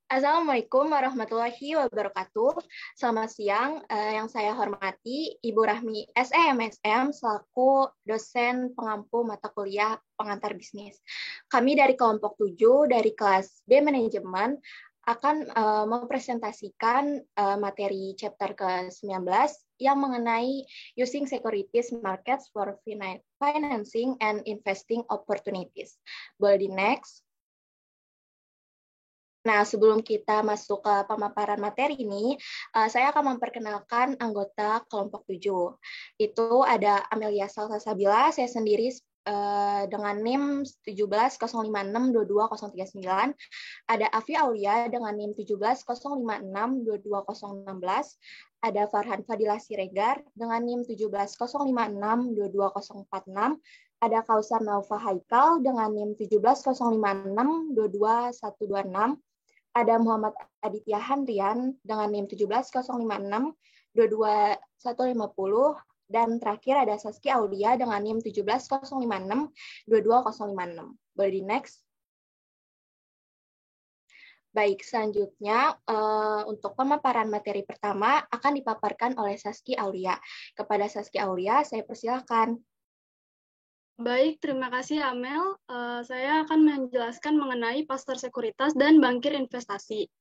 Assalamualaikum warahmatullahi wabarakatuh. Selamat siang, yang saya hormati Ibu Rahmi SEMSM selaku dosen pengampu mata kuliah pengantar bisnis. Kami dari kelompok 7 dari kelas B Manajemen akan mempresentasikan materi chapter ke-19 yang mengenai Using Securities Markets for Financing and Investing Opportunities. Boleh di next. Nah, sebelum kita masuk ke pemaparan materi ini, saya akan memperkenalkan anggota kelompok 7. Itu ada Amelia Salsabila, saya sendiri dengan NIM 1705622039. Ada Afi Aulia dengan NIM 1705622016. Ada Farhan Fadilah Siregar dengan NIM 1705622046. Ada Kausar Naufa Haikal dengan NIM 1705622126. Ada Muhammad Aditya Handrian dengan NIM 1705622150, dan terakhir ada Saski Aulia dengan NIM 1705622056. Boleh di next. Baik, selanjutnya untuk pemaparan materi pertama akan dipaparkan oleh Saski Aulia. Kepada Saski Aulia, saya persilakan. Baik, terima kasih Amel. Saya akan menjelaskan mengenai pasar sekuritas dan bankir investasi.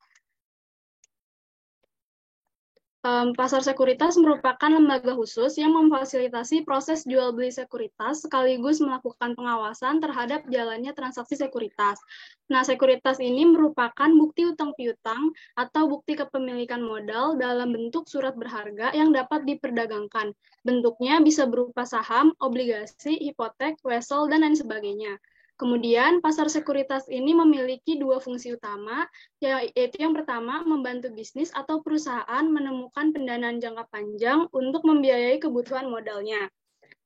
Pasar sekuritas merupakan lembaga khusus yang memfasilitasi proses jual beli sekuritas sekaligus melakukan pengawasan terhadap jalannya transaksi sekuritas. Nah, sekuritas ini merupakan bukti utang piutang atau bukti kepemilikan modal dalam bentuk surat berharga yang dapat diperdagangkan. Bentuknya bisa berupa saham, obligasi, hipotek, wesel, dan lain sebagainya. Kemudian, pasar sekuritas ini memiliki dua fungsi utama, yaitu yang pertama, membantu bisnis atau perusahaan menemukan pendanaan jangka panjang untuk membiayai kebutuhan modalnya.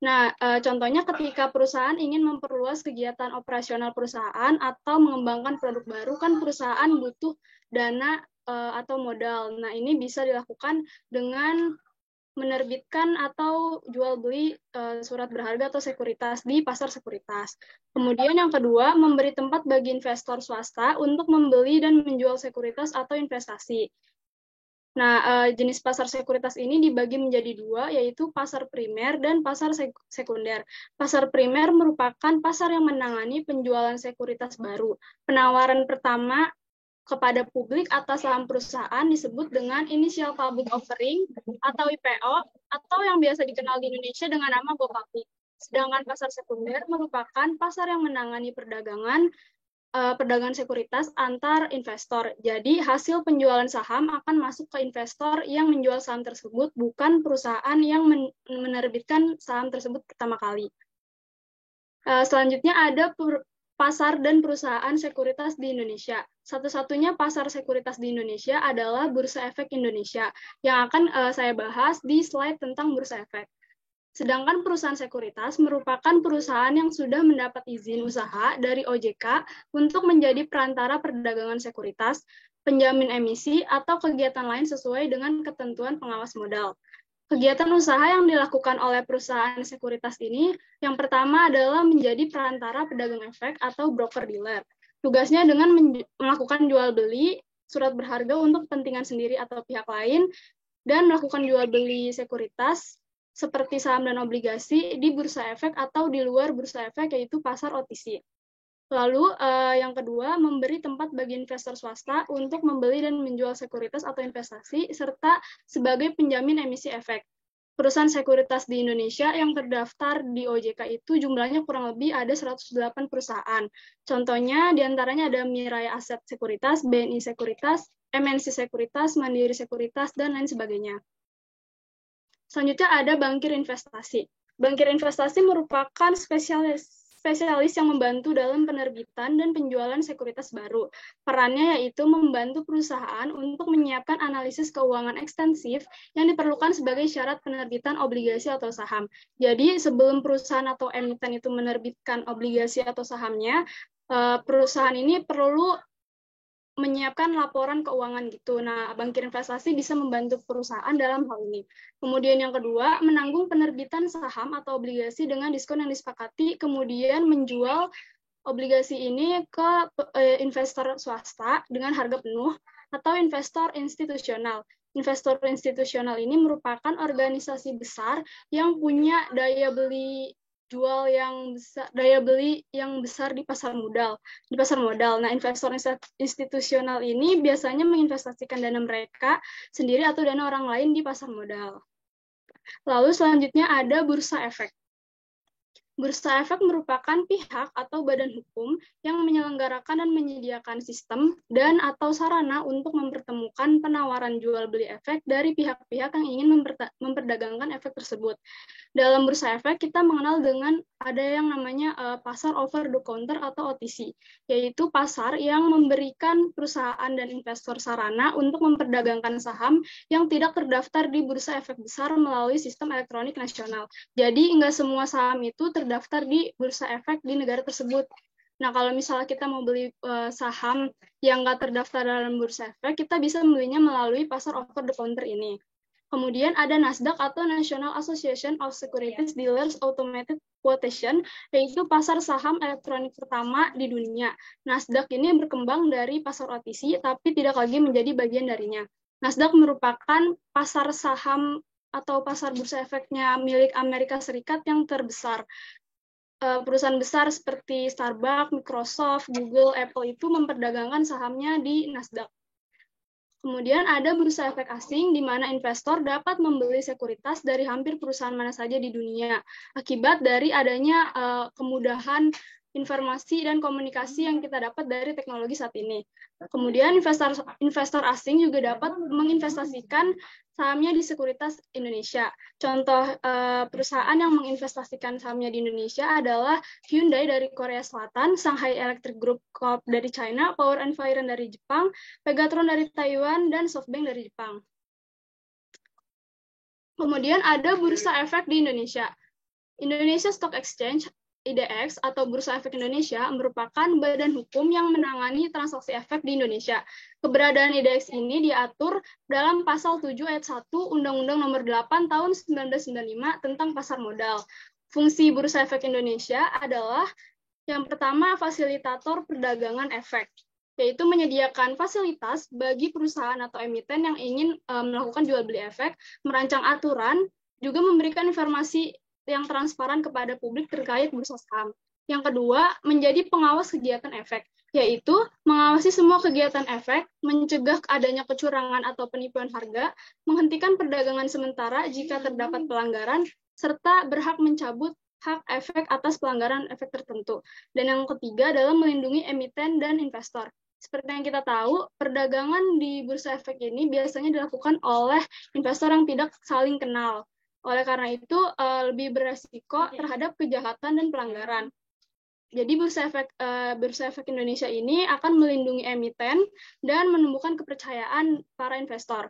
Nah, contohnya ketika perusahaan ingin memperluas kegiatan operasional perusahaan atau mengembangkan produk baru, kan perusahaan butuh dana atau modal. Nah, ini bisa dilakukan dengan menerbitkan atau jual beli surat berharga atau sekuritas di pasar sekuritas. Kemudian yang kedua, memberi tempat bagi investor swasta untuk membeli dan menjual sekuritas atau investasi. Nah, jenis pasar sekuritas ini dibagi menjadi dua, yaitu pasar primer dan pasar sekunder. Pasar primer merupakan pasar yang menangani penjualan sekuritas baru. Penawaran pertama kepada publik atas saham perusahaan disebut dengan Initial Public Offering atau IPO, atau yang biasa dikenal di Indonesia dengan nama Go Public. Sedangkan pasar sekunder merupakan pasar yang menangani perdagangan sekuritas antar investor. Jadi hasil penjualan saham akan masuk ke investor yang menjual saham tersebut, bukan perusahaan yang menerbitkan saham tersebut pertama kali. Selanjutnya ada pasar dan perusahaan sekuritas di Indonesia. Satu-satunya pasar sekuritas di Indonesia adalah Bursa Efek Indonesia, yang akan saya bahas di slide tentang Bursa Efek. Sedangkan perusahaan sekuritas merupakan perusahaan yang sudah mendapat izin usaha dari OJK untuk menjadi perantara perdagangan sekuritas, penjamin emisi, atau kegiatan lain sesuai dengan ketentuan pengawas modal. Kegiatan usaha yang dilakukan oleh perusahaan sekuritas ini, yang pertama adalah menjadi perantara pedagang efek atau broker-dealer. Tugasnya dengan melakukan jual beli surat berharga untuk kepentingan sendiri atau pihak lain, dan melakukan jual beli sekuritas seperti saham dan obligasi di bursa efek atau di luar bursa efek, yaitu pasar OTC. Lalu yang kedua, memberi tempat bagi investor swasta untuk membeli dan menjual sekuritas atau investasi, serta sebagai penjamin emisi efek. Perusahaan sekuritas di Indonesia yang terdaftar di OJK itu jumlahnya kurang lebih ada 108 perusahaan. Contohnya diantaranya ada Mirai Aset Sekuritas, BNI Sekuritas, MNC Sekuritas, Mandiri Sekuritas, dan lain sebagainya. Selanjutnya ada bankir investasi. Bankir investasi merupakan spesialis yang membantu dalam penerbitan dan penjualan sekuritas baru. Perannya yaitu membantu perusahaan untuk menyiapkan analisis keuangan ekstensif yang diperlukan sebagai syarat penerbitan obligasi atau saham. Jadi sebelum perusahaan atau emiten itu menerbitkan obligasi atau sahamnya, perusahaan ini perlu menyiapkan laporan keuangan gitu. Nah, bankir investasi bisa membantu perusahaan dalam hal ini. Kemudian yang kedua, menanggung penerbitan saham atau obligasi dengan diskon yang disepakati, kemudian menjual obligasi ini ke investor swasta dengan harga penuh atau investor institusional. Investor institusional ini merupakan organisasi besar yang punya daya beli jual yang besar, daya beli yang besar di pasar modal. Nah, investor institusional ini biasanya menginvestasikan dana mereka sendiri atau dana orang lain di pasar modal. Lalu selanjutnya ada bursa efek. Bursa efek merupakan pihak atau badan hukum yang menyelenggarakan dan menyediakan sistem dan atau sarana untuk mempertemukan penawaran jual beli efek dari pihak-pihak yang ingin memperdagangkan efek tersebut. Dalam bursa efek kita mengenal dengan ada yang namanya pasar over the counter atau OTC, yaitu pasar yang memberikan perusahaan dan investor sarana untuk memperdagangkan saham yang tidak terdaftar di bursa efek besar melalui sistem elektronik nasional. Jadi nggak semua saham itu terdaftar di bursa efek di negara tersebut. Nah, kalau misalnya kita mau beli saham yang nggak terdaftar dalam bursa efek, kita bisa membelinya melalui pasar over the counter ini. Kemudian ada Nasdaq atau National Association of Securities Dealers Automated Quotation, yaitu pasar saham elektronik pertama di dunia. Nasdaq ini berkembang dari pasar OTC, tapi tidak lagi menjadi bagian darinya. Nasdaq merupakan pasar saham atau pasar bursa efeknya milik Amerika Serikat yang terbesar. Perusahaan besar seperti Starbucks, Microsoft, Google, Apple itu memperdagangkan sahamnya di Nasdaq. Kemudian ada bursa efek asing di mana investor dapat membeli sekuritas dari hampir perusahaan mana saja di dunia akibat dari adanya kemudahan informasi dan komunikasi yang kita dapat dari teknologi saat ini. Kemudian investor asing juga dapat menginvestasikan sahamnya di sekuritas Indonesia. Contoh perusahaan yang menginvestasikan sahamnya di Indonesia adalah Hyundai dari Korea Selatan, Shanghai Electric Group Corp dari China, Power and Fire dari Jepang, Pegatron dari Taiwan, dan SoftBank dari Jepang. Kemudian ada bursa efek di Indonesia. Indonesia Stock Exchange IDX atau Bursa Efek Indonesia merupakan badan hukum yang menangani transaksi efek di Indonesia. Keberadaan IDX ini diatur dalam pasal 7 ayat 1 Undang-Undang Nomor 8 Tahun 1995 tentang pasar modal. Fungsi Bursa Efek Indonesia adalah yang pertama fasilitator perdagangan efek, yaitu menyediakan fasilitas bagi perusahaan atau emiten yang ingin melakukan jual beli efek, merancang aturan, juga memberikan informasi yang transparan kepada publik terkait bursa saham. Yang kedua, menjadi pengawas kegiatan efek, yaitu mengawasi semua kegiatan efek, mencegah adanya kecurangan atau penipuan harga, menghentikan perdagangan sementara jika terdapat pelanggaran, serta berhak mencabut hak efek atas pelanggaran efek tertentu. Dan yang ketiga adalah melindungi emiten dan investor. Seperti yang kita tahu, perdagangan di bursa efek ini biasanya dilakukan oleh investor yang tidak saling kenal. Oleh karena itu, lebih beresiko terhadap kejahatan dan pelanggaran. Jadi Bursa Efek Indonesia ini akan melindungi emiten dan menumbuhkan kepercayaan para investor.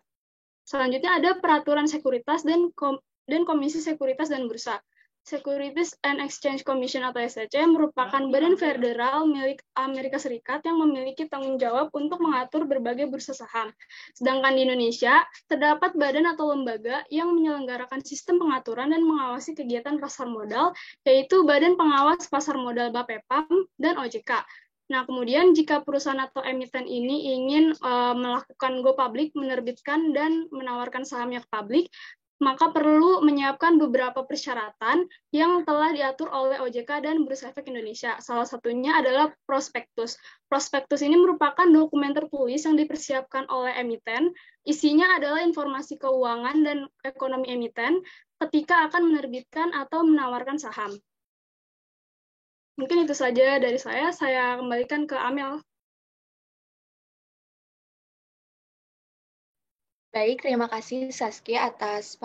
Selanjutnya ada peraturan sekuritas dan Komisi Sekuritas dan Bursa. Securities and Exchange Commission atau SEC merupakan badan federal milik Amerika Serikat yang memiliki tanggung jawab untuk mengatur berbagai bursa saham. Sedangkan di Indonesia, terdapat badan atau lembaga yang menyelenggarakan sistem pengaturan dan mengawasi kegiatan pasar modal, yaitu Badan Pengawas Pasar Modal BAPEPAM dan OJK. Nah, kemudian jika perusahaan atau emiten ini ingin melakukan go public, menerbitkan dan menawarkan sahamnya ke publik, maka perlu menyiapkan beberapa persyaratan yang telah diatur oleh OJK dan Bursa Efek Indonesia. Salah satunya adalah prospektus. Prospektus ini merupakan dokumen tertulis yang dipersiapkan oleh emiten. Isinya adalah informasi keuangan dan ekonomi emiten ketika akan menerbitkan atau menawarkan saham. Mungkin itu saja dari saya kembalikan ke Amel. Baik, terima kasih Saskia atas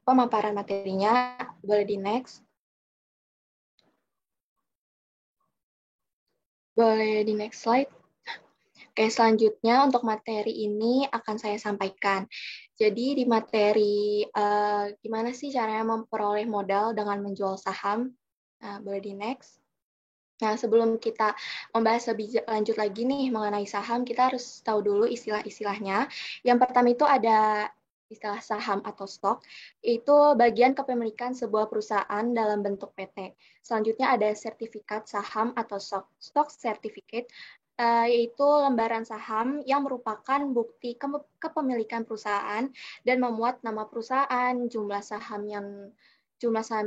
pemaparan materinya. Boleh di next. Boleh di next slide. Oke, selanjutnya untuk materi ini akan saya sampaikan. Jadi di materi gimana sih caranya memperoleh modal dengan menjual saham? Nah, boleh di next. Nah, sebelum kita membahas lebih lanjut lagi nih mengenai saham, kita harus tahu dulu istilah-istilahnya. Yang pertama itu ada istilah saham atau stok, itu bagian kepemilikan sebuah perusahaan dalam bentuk PT. Selanjutnya ada sertifikat saham atau stock certificate, yaitu lembaran saham yang merupakan bukti kepemilikan perusahaan dan memuat nama perusahaan, jumlah saham yang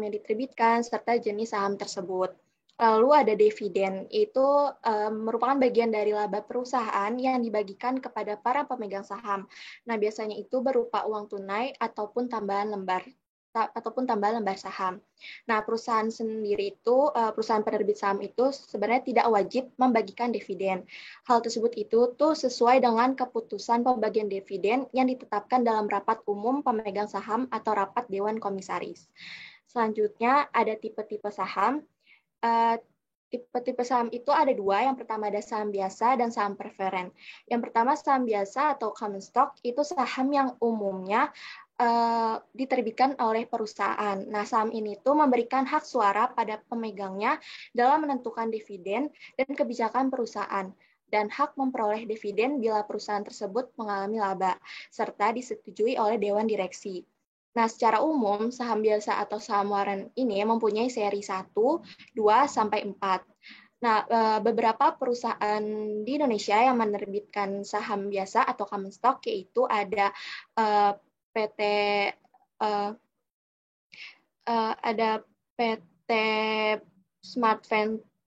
diterbitkan, serta jenis saham tersebut. Lalu ada dividen, itu merupakan bagian dari laba perusahaan yang dibagikan kepada para pemegang saham. Nah, biasanya itu berupa uang tunai ataupun tambahan lembar saham. Nah, perusahaan sendiri itu, perusahaan penerbit saham itu sebenarnya tidak wajib membagikan dividen. Hal tersebut itu tuh sesuai dengan keputusan pembagian dividen yang ditetapkan dalam rapat umum pemegang saham atau rapat dewan komisaris. Selanjutnya ada tipe-tipe saham. Tipe-tipe saham itu ada dua. Yang pertama ada saham biasa dan saham preferen. Yang pertama saham biasa atau common stock itu saham yang umumnya diterbitkan oleh perusahaan. Nah, saham ini tuh memberikan hak suara pada pemegangnya dalam menentukan dividen dan kebijakan perusahaan dan hak memperoleh dividen bila perusahaan tersebut mengalami laba serta disetujui oleh dewan direksi. Nah, secara umum, saham biasa atau saham warren ini mempunyai seri 1, 2, sampai 4. Nah, beberapa perusahaan di Indonesia yang menerbitkan saham biasa atau common stock yaitu ada PT Smart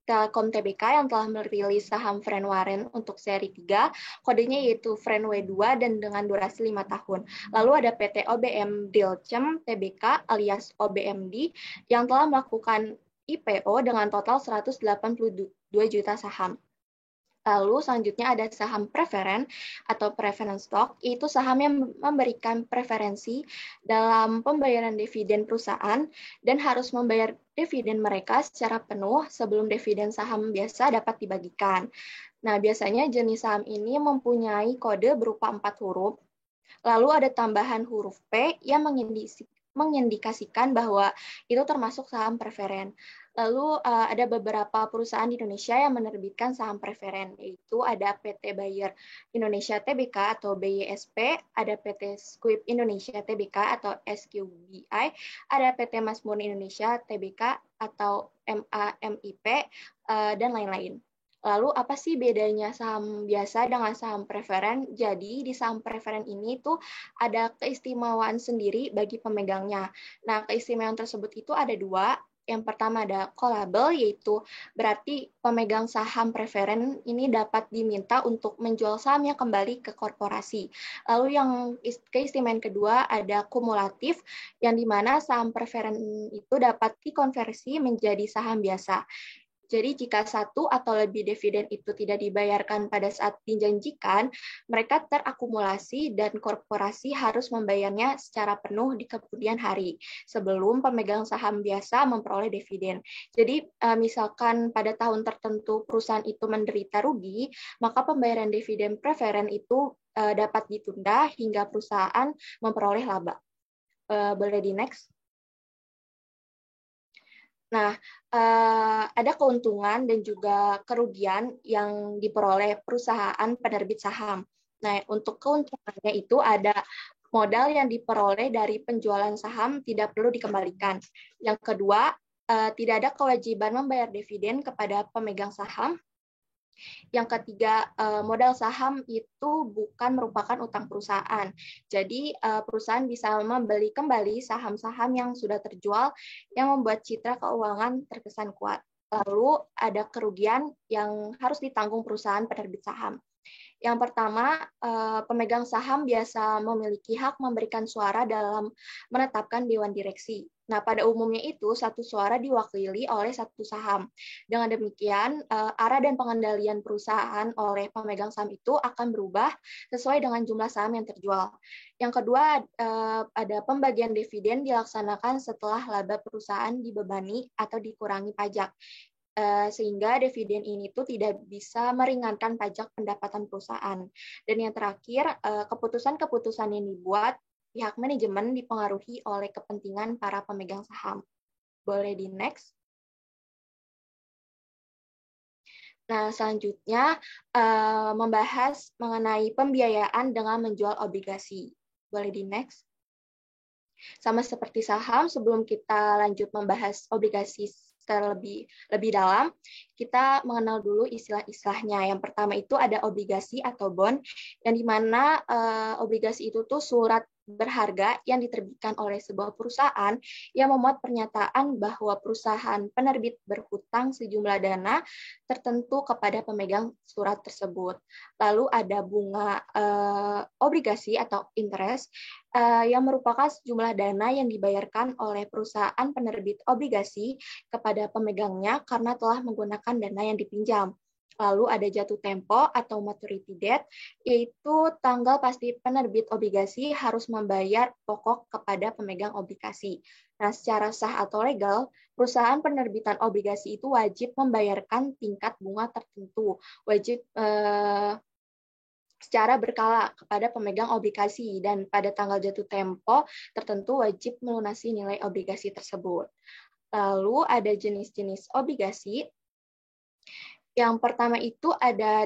Telkom Tbk yang telah merilis saham Friend Warren untuk seri 3, kodenya yaitu Friend W2 dan dengan durasi 5 tahun. Lalu ada PT OBM Dilchem Tbk alias OBMD yang telah melakukan IPO dengan total 182 juta saham. Lalu selanjutnya ada saham preferen atau preference stock, yaitu saham yang memberikan preferensi dalam pembayaran dividen perusahaan dan harus membayar dividen mereka secara penuh sebelum dividen saham biasa dapat dibagikan. Nah, biasanya jenis saham ini mempunyai kode berupa 4 huruf, lalu ada tambahan huruf P yang mengindikasikan bahwa itu termasuk saham preferen. Lalu ada beberapa perusahaan di Indonesia yang menerbitkan saham preferen, yaitu ada PT Bayer Indonesia Tbk atau BYSP, ada PT Squip Indonesia Tbk atau SQBI, ada PT Masmur Indonesia Tbk atau MAMIP, dan lain-lain. Lalu apa sih bedanya saham biasa dengan saham preferen? Jadi di saham preferen ini tuh ada keistimewaan sendiri bagi pemegangnya. Nah, keistimewaan tersebut itu ada dua. Yang pertama ada callable, yaitu berarti pemegang saham preferen ini dapat diminta untuk menjual sahamnya kembali ke korporasi. Lalu yang keistimewaan kedua ada kumulatif, yang dimana saham preferen itu dapat dikonversi menjadi saham biasa. Jadi jika satu atau lebih dividen itu tidak dibayarkan pada saat dijanjikan, mereka terakumulasi dan korporasi harus membayarnya secara penuh di kemudian hari sebelum pemegang saham biasa memperoleh dividen. Jadi misalkan pada tahun tertentu perusahaan itu menderita rugi, maka pembayaran dividen preferen itu dapat ditunda hingga perusahaan memperoleh laba. Boleh di next? Nah, ada keuntungan dan juga kerugian yang diperoleh perusahaan penerbit saham. Nah, untuk keuntungannya itu ada modal yang diperoleh dari penjualan saham tidak perlu dikembalikan. Yang kedua, tidak ada kewajiban membayar dividen kepada pemegang saham. Yang ketiga, modal saham itu bukan merupakan utang perusahaan. Jadi, perusahaan bisa membeli kembali saham-saham yang sudah terjual yang membuat citra keuangan terkesan kuat. Lalu, ada kerugian yang harus ditanggung perusahaan penerbit saham. Yang pertama, pemegang saham biasa memiliki hak memberikan suara dalam menetapkan dewan direksi. Nah, pada umumnya itu satu suara diwakili oleh satu saham. Dengan demikian, arah dan pengendalian perusahaan oleh pemegang saham itu akan berubah sesuai dengan jumlah saham yang terjual. Yang kedua, ada pembagian dividen dilaksanakan setelah laba perusahaan dibebani atau dikurangi pajak. Sehingga dividen ini tuh tidak bisa meringankan pajak pendapatan perusahaan. Dan yang terakhir, keputusan-keputusan yang dibuat pihak manajemen dipengaruhi oleh kepentingan para pemegang saham. Boleh di next? Nah, selanjutnya membahas mengenai pembiayaan dengan menjual obligasi. Boleh di next. Sama seperti saham, sebelum kita lanjut membahas obligasi lebih dalam, kita mengenal dulu istilah-istilahnya. Yang pertama itu ada obligasi atau bond, yang dimana obligasi itu tuh surat berharga yang diterbitkan oleh sebuah perusahaan yang memuat pernyataan bahwa perusahaan penerbit berhutang sejumlah dana tertentu kepada pemegang surat tersebut. Lalu ada bunga obligasi atau interest yang merupakan sejumlah dana yang dibayarkan oleh perusahaan penerbit obligasi kepada pemegangnya karena telah menggunakan dana yang dipinjam. Lalu ada jatuh tempo atau maturity date, yaitu tanggal pasti penerbit obligasi harus membayar pokok kepada pemegang obligasi. Nah, secara sah atau legal, perusahaan penerbitan obligasi itu wajib membayarkan tingkat bunga tertentu, wajib secara berkala kepada pemegang obligasi, dan pada tanggal jatuh tempo tertentu wajib melunasi nilai obligasi tersebut. Lalu ada jenis-jenis obligasi. Yang pertama itu ada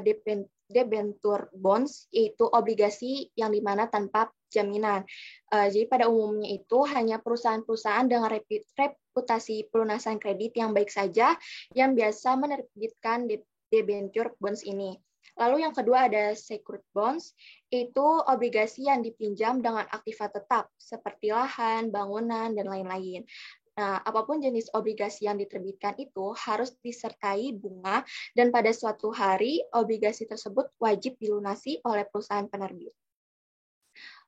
debenture bonds, yaitu obligasi yang dimana tanpa jaminan. Jadi pada umumnya itu hanya perusahaan-perusahaan dengan reputasi pelunasan kredit yang baik saja yang biasa menerbitkan debenture bonds ini. Lalu yang kedua ada secured bonds, itu obligasi yang dipinjam dengan aktiva tetap seperti lahan, bangunan, dan lain-lain. Nah, apapun jenis obligasi yang diterbitkan itu harus disertai bunga, dan pada suatu hari obligasi tersebut wajib dilunasi oleh perusahaan penerbit.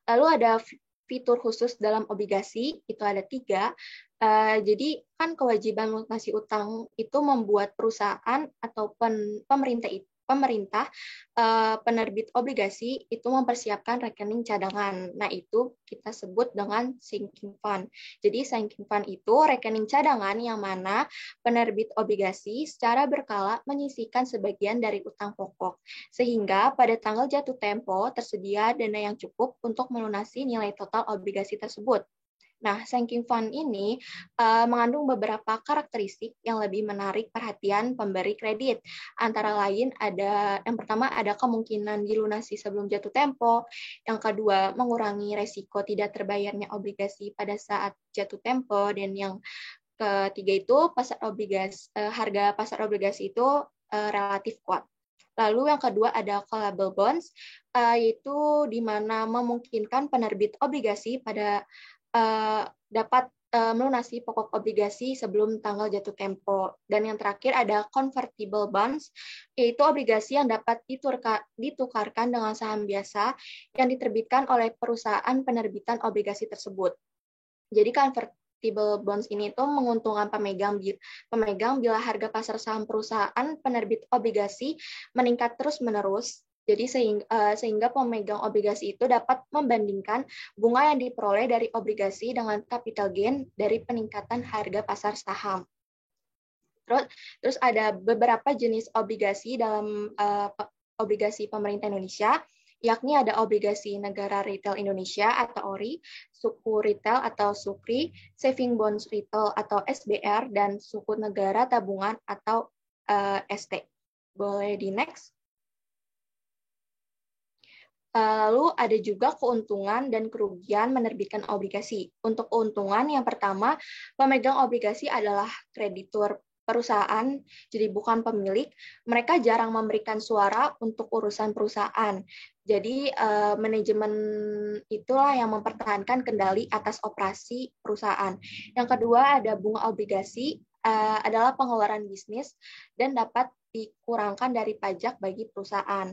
Lalu ada fitur khusus dalam obligasi, itu ada 3. Jadi kan kewajiban melunasi utang itu membuat perusahaan atau pemerintah penerbit obligasi itu mempersiapkan rekening cadangan. Nah, itu kita sebut dengan sinking fund. Jadi sinking fund itu rekening cadangan yang mana penerbit obligasi secara berkala menyisihkan sebagian dari utang pokok, sehingga pada tanggal jatuh tempo tersedia dana yang cukup untuk melunasi nilai total obligasi tersebut. Nah, sinking fund ini mengandung beberapa karakteristik yang lebih menarik perhatian pemberi kredit. Antara lain yang pertama ada kemungkinan dilunasi sebelum jatuh tempo, yang kedua mengurangi resiko tidak terbayarnya obligasi pada saat jatuh tempo, dan yang ketiga itu harga pasar obligasi itu relatif kuat. Lalu yang kedua ada callable bonds, yaitu di mana memungkinkan penerbit obligasi dapat melunasi pokok obligasi sebelum tanggal jatuh tempo. Dan yang terakhir ada convertible bonds, yaitu obligasi yang dapat ditukarkan dengan saham biasa yang diterbitkan oleh perusahaan penerbitan obligasi tersebut. Jadi convertible bonds ini itu menguntungkan pemegang bila harga pasar saham perusahaan penerbit obligasi meningkat terus-menerus. Jadi sehingga pemegang obligasi itu dapat membandingkan bunga yang diperoleh dari obligasi dengan capital gain dari peningkatan harga pasar saham. Terus ada beberapa jenis obligasi dalam obligasi pemerintah Indonesia, yakni ada obligasi negara retail Indonesia atau ORI, suku retail atau SUKRI, saving bonds retail atau SBR, dan suku negara tabungan atau ST. Boleh di next. Lalu ada juga keuntungan dan kerugian menerbitkan obligasi. Untuk keuntungan, yang pertama, pemegang obligasi adalah kreditur perusahaan, jadi bukan pemilik. Mereka jarang memberikan suara untuk urusan perusahaan. Jadi manajemen itulah yang mempertahankan kendali atas operasi perusahaan. Yang kedua ada bunga obligasi, adalah pengeluaran bisnis dan dapat dikurangkan dari pajak bagi perusahaan.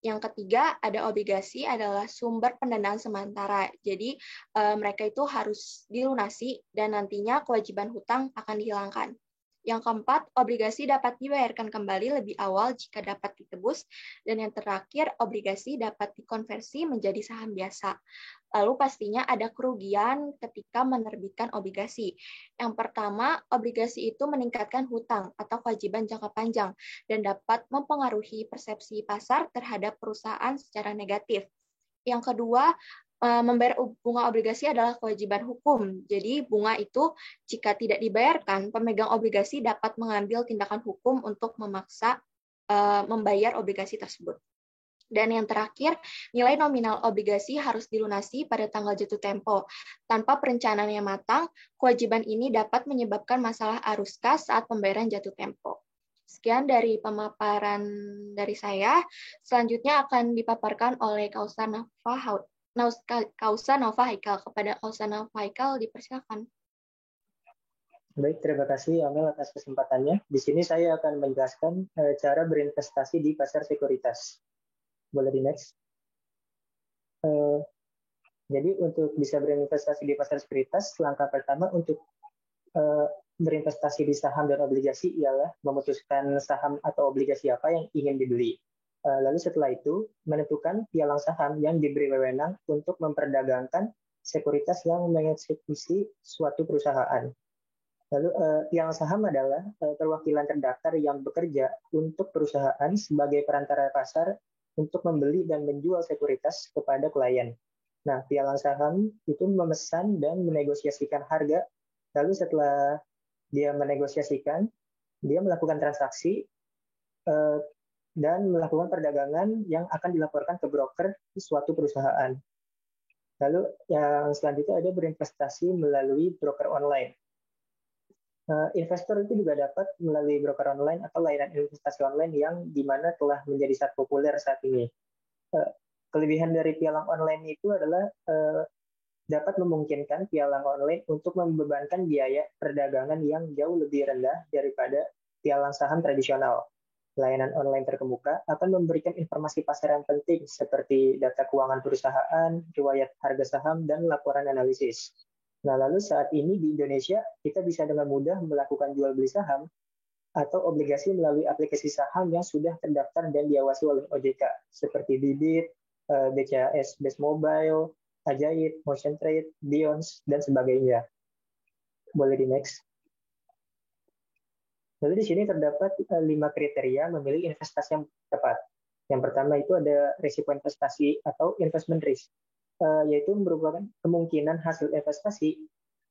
Yang ketiga, ada obligasi adalah sumber pendanaan sementara. Jadi, mereka itu harus dilunasi dan nantinya kewajiban hutang akan dihilangkan. Yang keempat, obligasi dapat dibayarkan kembali lebih awal jika dapat ditebus. Dan yang terakhir, obligasi dapat dikonversi menjadi saham biasa. Lalu pastinya ada kerugian ketika menerbitkan obligasi. Yang pertama, obligasi itu meningkatkan hutang atau kewajiban jangka panjang dan dapat mempengaruhi persepsi pasar terhadap perusahaan secara negatif. Yang kedua, membayar bunga obligasi adalah kewajiban hukum. Jadi bunga itu jika tidak dibayarkan, pemegang obligasi dapat mengambil tindakan hukum untuk memaksa membayar obligasi tersebut. Dan yang terakhir, nilai nominal obligasi harus dilunasi pada tanggal jatuh tempo. Tanpa perencanaan yang matang, kewajiban ini dapat menyebabkan masalah arus kas saat pembayaran jatuh tempo. Sekian dari pemaparan dari saya. Selanjutnya akan dipaparkan oleh Kausa Nova Haikal. Kepada Kausa Nova Haikal, dipersilakan. Baik, terima kasih Amel atas kesempatannya. Di sini saya akan menjelaskan cara berinvestasi di pasar sekuritas. Boleh di next. Jadi untuk bisa berinvestasi di pasar sekuritas, langkah pertama untuk berinvestasi di saham dan obligasi ialah memutuskan saham atau obligasi apa yang ingin dibeli. Lalu setelah itu, menentukan pialang saham yang diberi wewenang untuk memperdagangkan sekuritas yang mengeksekusi suatu perusahaan. Lalu pialang saham adalah perwakilan terdaftar yang bekerja untuk perusahaan sebagai perantara pasar untuk membeli dan menjual sekuritas kepada klien. Nah, pialang saham itu memesan dan menegosiasikan harga. Lalu setelah dia menegosiasikan, dia melakukan transaksi dan melakukan perdagangan yang akan dilaporkan ke broker di suatu perusahaan. Lalu yang selanjutnya ada berinvestasi melalui broker online. Investor itu juga dapat melalui broker online atau layanan investasi online yang dimana telah menjadi sangat populer saat ini. Kelebihan dari pialang online itu adalah dapat memungkinkan pialang online untuk membebankan biaya perdagangan yang jauh lebih rendah daripada pialang saham tradisional. Layanan online terkemuka akan memberikan informasi pasar yang penting seperti data keuangan perusahaan, riwayat harga saham, dan laporan analisis. Nah, lalu saat ini di Indonesia, kita bisa dengan mudah melakukan jual beli saham atau obligasi melalui aplikasi saham yang sudah terdaftar dan diawasi oleh OJK, seperti Bibit, BCAS Best Mobile, Ajaib, Motion Trade, Beyond, dan sebagainya. Boleh di next. Lalu di sini terdapat 5 kriteria memilih investasi yang tepat. Yang pertama itu ada risiko investasi atau investment risk, yaitu merupakan kemungkinan hasil investasi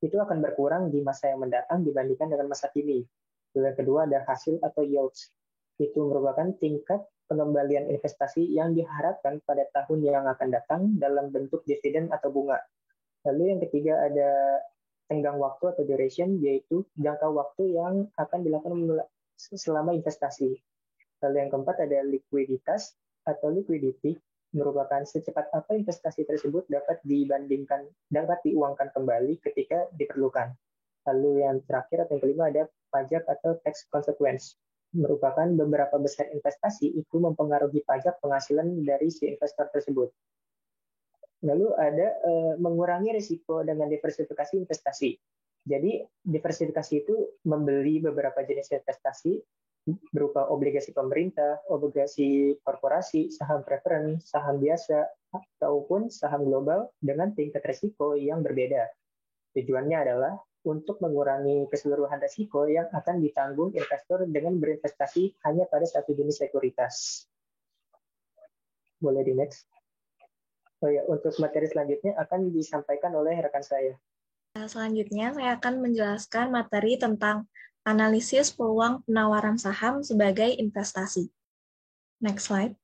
itu akan berkurang di masa yang mendatang dibandingkan dengan masa kini. Lalu yang kedua ada hasil atau yields, itu merupakan tingkat pengembalian investasi yang diharapkan pada tahun yang akan datang dalam bentuk dividen atau bunga. Lalu yang ketiga ada tenggang waktu atau duration, yaitu jangka waktu yang akan dilakukan selama investasi. Lalu yang keempat ada likuiditas atau liquidity, merupakan secepat apa investasi tersebut dapat diuangkan kembali ketika diperlukan. Lalu yang terakhir atau yang kelima ada pajak atau tax consequence, merupakan beberapa besar investasi itu mempengaruhi pajak penghasilan dari si investor tersebut. Lalu ada mengurangi risiko dengan diversifikasi investasi. Jadi diversifikasi itu membeli beberapa jenis investasi berupa obligasi pemerintah, obligasi korporasi, saham preferen, saham biasa, ataupun saham global dengan tingkat risiko yang berbeda. Tujuannya adalah untuk mengurangi keseluruhan risiko yang akan ditanggung investor dengan berinvestasi hanya pada satu jenis sekuritas. Boleh di next. Oh ya, untuk materi selanjutnya akan disampaikan oleh rekan saya. Selanjutnya saya akan menjelaskan materi tentang analisis peluang penawaran saham sebagai investasi. Next slide.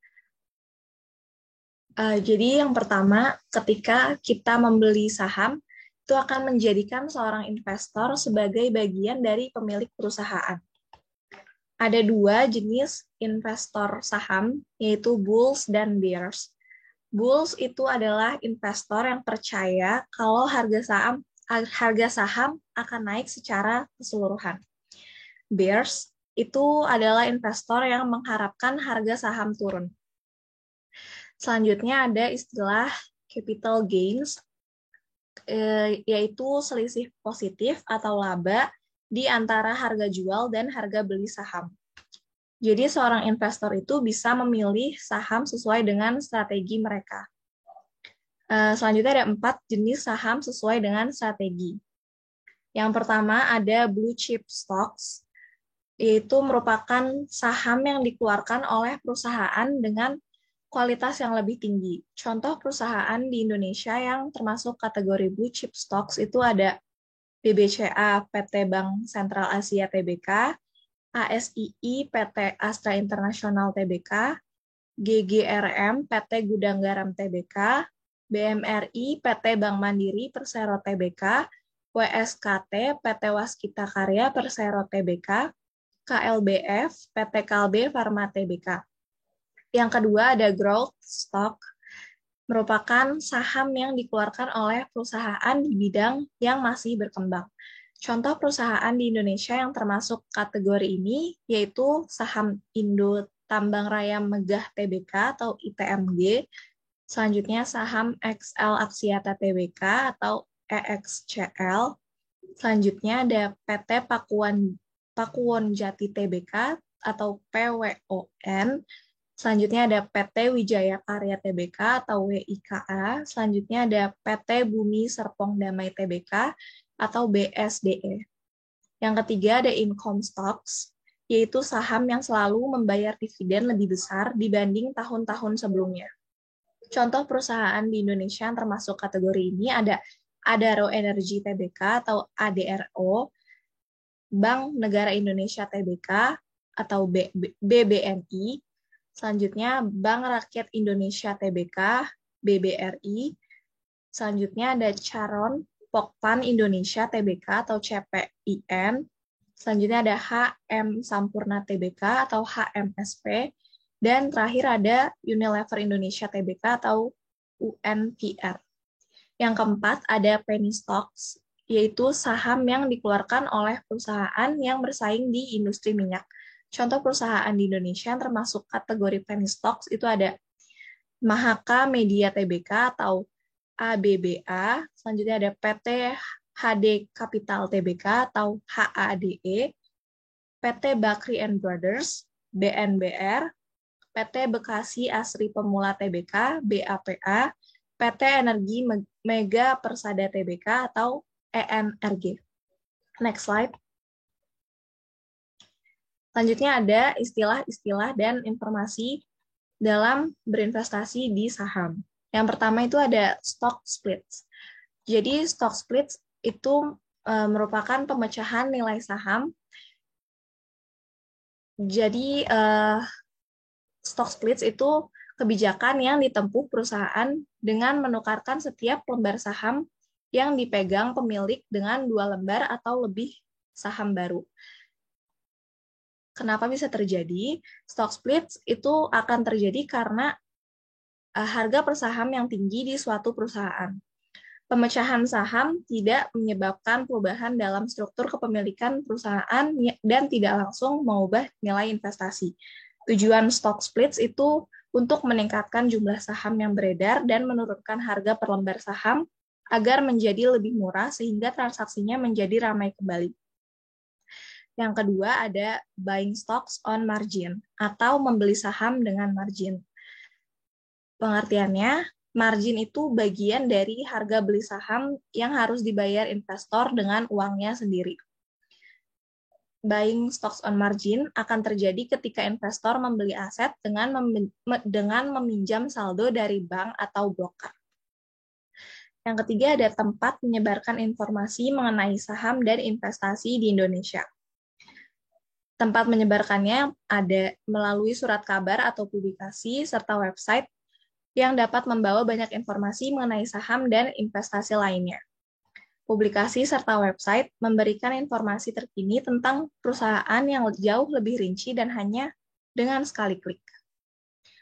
Jadi yang pertama, ketika kita membeli saham, itu akan menjadikan seorang investor sebagai bagian dari pemilik perusahaan. Ada 2 jenis investor saham, yaitu bulls dan bears. Bulls itu adalah investor yang percaya kalau harga saham akan naik secara keseluruhan. Bears itu adalah investor yang mengharapkan harga saham turun. Selanjutnya ada istilah capital gains, yaitu selisih positif atau laba di antara harga jual dan harga beli saham. Jadi seorang investor itu bisa memilih saham sesuai dengan strategi mereka. Selanjutnya ada 4 jenis saham sesuai dengan strategi. Yang pertama ada blue chip stocks, yaitu merupakan saham yang dikeluarkan oleh perusahaan dengan kualitas yang lebih tinggi. Contoh perusahaan di Indonesia yang termasuk kategori blue chip stocks itu ada BBCA, PT Bank Sentral Asia Tbk, ASII, PT Astra International Tbk, GGRM PT Gudang Garam Tbk, BMRI PT Bank Mandiri Persero Tbk, WSKT PT Waskita Karya Persero Tbk, KLBF PT Kalbe Farma Tbk. Yang kedua ada growth stock, merupakan saham yang dikeluarkan oleh perusahaan di bidang yang masih berkembang. Contoh perusahaan di Indonesia yang termasuk kategori ini yaitu saham Indo Tambang Raya Megah Tbk atau ITMG, selanjutnya saham XL Aksiata Tbk atau EXCL, selanjutnya ada PT Pakuwon Jati Tbk atau PWON, selanjutnya ada PT Wijaya Karya Tbk atau WIKA, selanjutnya ada PT Bumi Serpong Damai Tbk atau BSDE. Yang ketiga ada income stocks, yaitu saham yang selalu membayar dividen lebih besar dibanding tahun-tahun sebelumnya. Contoh perusahaan di Indonesia yang termasuk kategori ini ada Adaro Energy Tbk atau ADRO, Bank Negara Indonesia Tbk atau BBNI, selanjutnya Bank Rakyat Indonesia Tbk, BBRI, selanjutnya ada Charon Pokpan Indonesia Tbk atau CPIN, selanjutnya ada HM Sampurna Tbk atau HMSP, dan terakhir ada Unilever Indonesia Tbk atau UNPR. Yang keempat ada penny stocks, yaitu saham yang dikeluarkan oleh perusahaan yang bersaing di industri minyak. Contoh perusahaan di Indonesia yang termasuk kategori penny stocks itu ada Mahaka Media Tbk atau ABBA, selanjutnya ada PT HD Capital Tbk atau HADE, PT Bakri and Brothers, BNBR, PT Bekasi Asri Pemula Tbk, BAPA, PT Energi Mega Persada Tbk atau ENRG. Next slide. Selanjutnya ada istilah-istilah dan informasi dalam berinvestasi di saham. Yang pertama itu ada stock splits. Jadi stock splits itu merupakan pemecahan nilai saham. Jadi stock splits itu kebijakan yang ditempuh perusahaan dengan menukarkan setiap lembar saham yang dipegang pemilik dengan 2 lembar atau lebih saham baru. Kenapa bisa terjadi? Stock splits itu akan terjadi karena harga per saham yang tinggi di suatu perusahaan. Pemecahan saham tidak menyebabkan perubahan dalam struktur kepemilikan perusahaan dan tidak langsung mengubah nilai investasi. Tujuan stock splits itu untuk meningkatkan jumlah saham yang beredar dan menurunkan harga per lembar saham agar menjadi lebih murah sehingga transaksinya menjadi ramai kembali. Yang kedua ada buying stocks on margin atau membeli saham dengan margin. Pengertiannya, margin itu bagian dari harga beli saham yang harus dibayar investor dengan uangnya sendiri. Buying stocks on margin akan terjadi ketika investor membeli aset dengan meminjam saldo dari bank atau broker. Yang ketiga ada tempat menyebarkan informasi mengenai saham dan investasi di Indonesia. Tempat menyebarkannya ada melalui surat kabar atau publikasi serta website yang dapat membawa banyak informasi mengenai saham dan investasi lainnya. Publikasi serta website memberikan informasi terkini tentang perusahaan yang jauh lebih rinci dan hanya dengan sekali klik.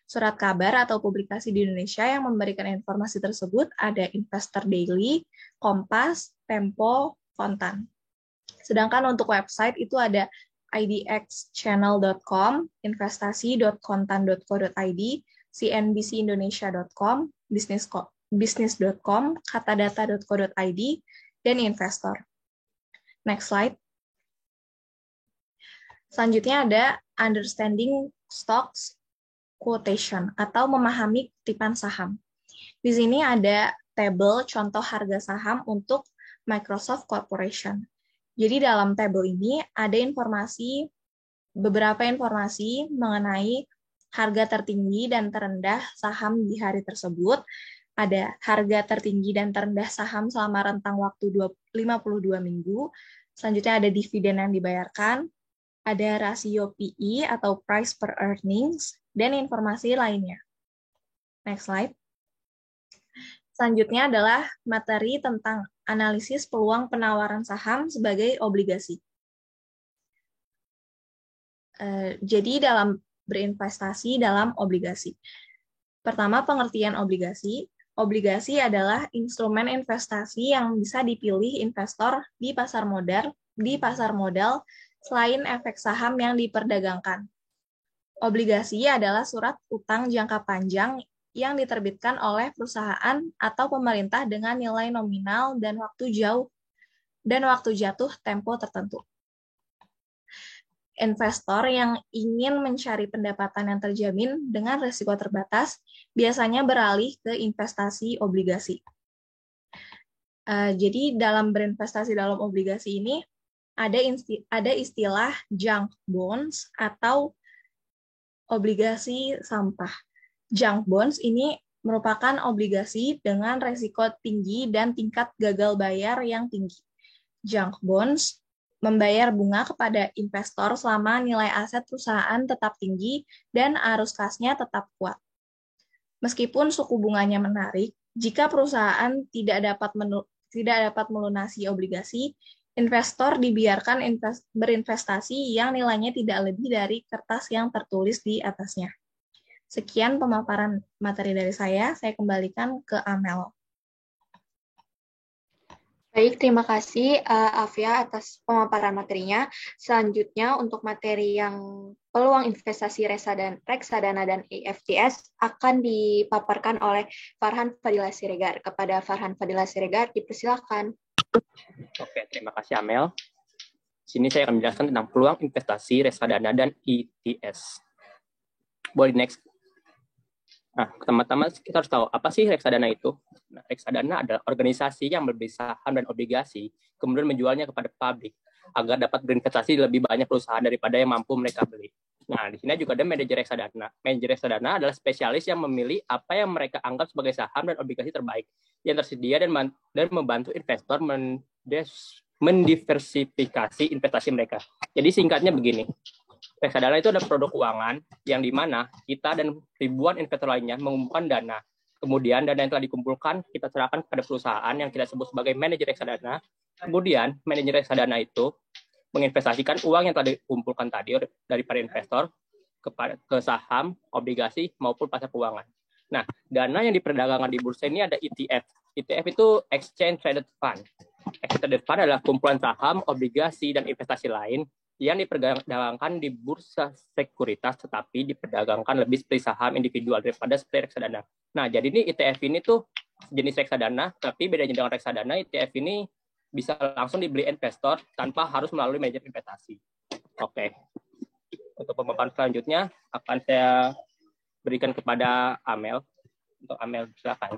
Surat kabar atau publikasi di Indonesia yang memberikan informasi tersebut ada Investor Daily, Kompas, Tempo, Kontan. Sedangkan untuk website itu ada idxchannel.com, investasi.kontan.co.id, cnbcindonesia.com, business.com, katadata.co.id, dan investor. Next slide. Selanjutnya ada understanding stocks quotation atau memahami kutipan saham. Di sini ada tabel contoh harga saham untuk Microsoft Corporation. Jadi dalam tabel ini ada beberapa informasi mengenai harga tertinggi dan terendah saham di hari tersebut, ada harga tertinggi dan terendah saham selama rentang waktu 52 minggu, selanjutnya ada dividen yang dibayarkan, ada rasio PE atau price per earnings, dan informasi lainnya. Next slide. Selanjutnya adalah materi tentang analisis peluang penawaran saham sebagai obligasi. Jadi dalam berinvestasi dalam obligasi. Pertama, pengertian obligasi. Obligasi adalah instrumen investasi yang bisa dipilih investor di pasar modal selain efek saham yang diperdagangkan. Obligasi adalah surat utang jangka panjang yang diterbitkan oleh perusahaan atau pemerintah dengan nilai nominal dan waktu jatuh tempo tertentu. Investor yang ingin mencari pendapatan yang terjamin dengan risiko terbatas biasanya beralih ke investasi obligasi. Jadi dalam berinvestasi dalam obligasi ini ada istilah junk bonds atau obligasi sampah. Junk bonds ini merupakan obligasi dengan risiko tinggi dan tingkat gagal bayar yang tinggi. Junk bonds membayar bunga kepada investor selama nilai aset perusahaan tetap tinggi dan arus kasnya tetap kuat. Meskipun suku bunganya menarik, jika perusahaan tidak dapat melunasi obligasi, investor dibiarkan berinvestasi yang nilainya tidak lebih dari kertas yang tertulis di atasnya. Sekian pemaparan materi dari saya kembalikan ke Amel. Baik, terima kasih Afia atas pemaparan materinya. Selanjutnya untuk materi yang peluang investasi reksadana dan EFTS akan dipaparkan oleh Farhan Fadila Siregar. Kepada Farhan Fadila Siregar, dipersilakan. Oke, terima kasih Amel. Sini saya akan menjelaskan tentang peluang investasi reksadana dan ETS. Boleh next. Nah, pertama-tama kita harus tahu apa sih reksadana itu. Nah, reksadana adalah organisasi yang membeli saham dan obligasi, kemudian menjualnya kepada publik agar dapat berinvestasi di lebih banyak perusahaan daripada yang mampu mereka beli. Nah, di sini juga ada manajer reksadana. Manajer reksadana adalah spesialis yang memilih apa yang mereka anggap sebagai saham dan obligasi terbaik yang tersedia dan membantu investor mendiversifikasi investasi mereka. Jadi singkatnya begini. Reksadana itu adalah produk keuangan yang di mana kita dan ribuan investor lainnya mengumpulkan dana. Kemudian dana yang telah dikumpulkan kita serahkan kepada perusahaan yang kita sebut sebagai manajer reksadana. Kemudian manajer reksadana itu menginvestasikan uang yang telah dikumpulkan tadi dari para investor ke saham, obligasi maupun pasar keuangan. Nah, dana yang diperdagangkan di bursa ini ada ETF. ETF itu Exchange Traded Fund. Exchange Traded Fund adalah kumpulan saham, obligasi, dan investasi lain yang diperdagangkan di bursa sekuritas tetapi diperdagangkan lebih seperti saham individual daripada seperti reksadana. Nah, jadi ini ETF ini tuh jenis reksadana, tapi bedanya dengan reksadana, ETF ini bisa langsung dibeli investor tanpa harus melalui manajer investasi. Oke. Untuk pemaparan selanjutnya akan saya berikan kepada Amel. Untuk Amel, silakan.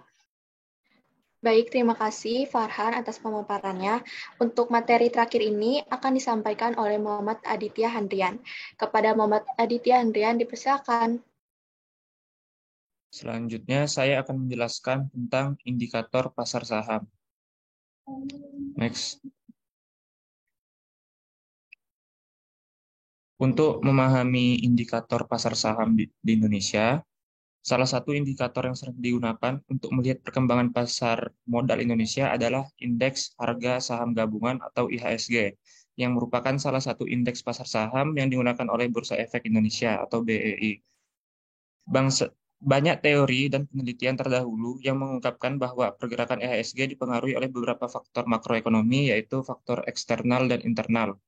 Baik, terima kasih Farhan atas pemaparannya. Untuk materi terakhir ini akan disampaikan oleh Muhammad Aditya Handrian. Kepada Muhammad Aditya Handrian, dipersilakan. Selanjutnya, saya akan menjelaskan tentang indikator pasar saham. Next. Untuk memahami indikator pasar saham di Indonesia, salah satu indikator yang sering digunakan untuk melihat perkembangan pasar modal Indonesia adalah Indeks Harga Saham Gabungan atau IHSG, yang merupakan salah satu indeks pasar saham yang digunakan oleh Bursa Efek Indonesia atau BEI. Banyak teori dan penelitian terdahulu yang mengungkapkan bahwa pergerakan IHSG dipengaruhi oleh beberapa faktor makroekonomi, yaitu faktor eksternal dan internal.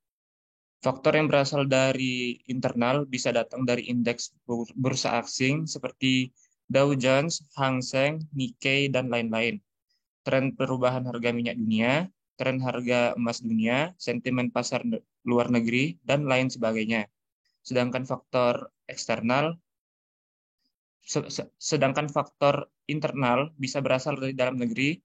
Faktor yang berasal dari internal bisa datang dari indeks bursa asing seperti Dow Jones, Hang Seng, Nikkei, dan lain-lain. Tren perubahan harga minyak dunia, tren harga emas dunia, sentimen pasar luar negeri, dan lain sebagainya. Sedangkan faktor internal bisa berasal dari dalam negeri,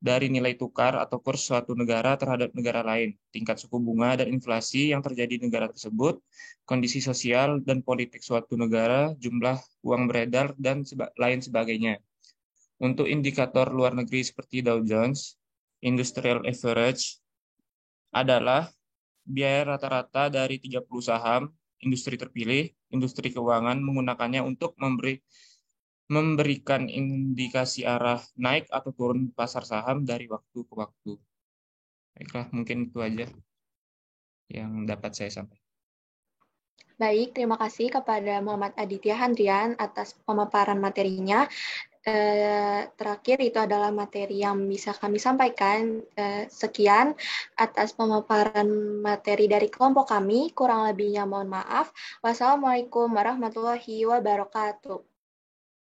dari nilai tukar atau kurs suatu negara terhadap negara lain, tingkat suku bunga dan inflasi yang terjadi di negara tersebut, kondisi sosial dan politik suatu negara, jumlah uang beredar, dan lain sebagainya. Untuk indikator luar negeri seperti Dow Jones, Industrial Average adalah biaya rata-rata dari 30 saham industri terpilih, industri keuangan menggunakannya untuk memberikan indikasi arah naik atau turun pasar saham dari waktu ke waktu. Baiklah, mungkin itu aja yang dapat saya sampaikan. Baik, terima kasih kepada Muhammad Aditya Handrian atas pemaparan materinya. Terakhir itu adalah materi yang bisa kami sampaikan. Sekian atas pemaparan materi dari kelompok kami. Kurang lebihnya mohon maaf. Wassalamualaikum warahmatullahi wabarakatuh.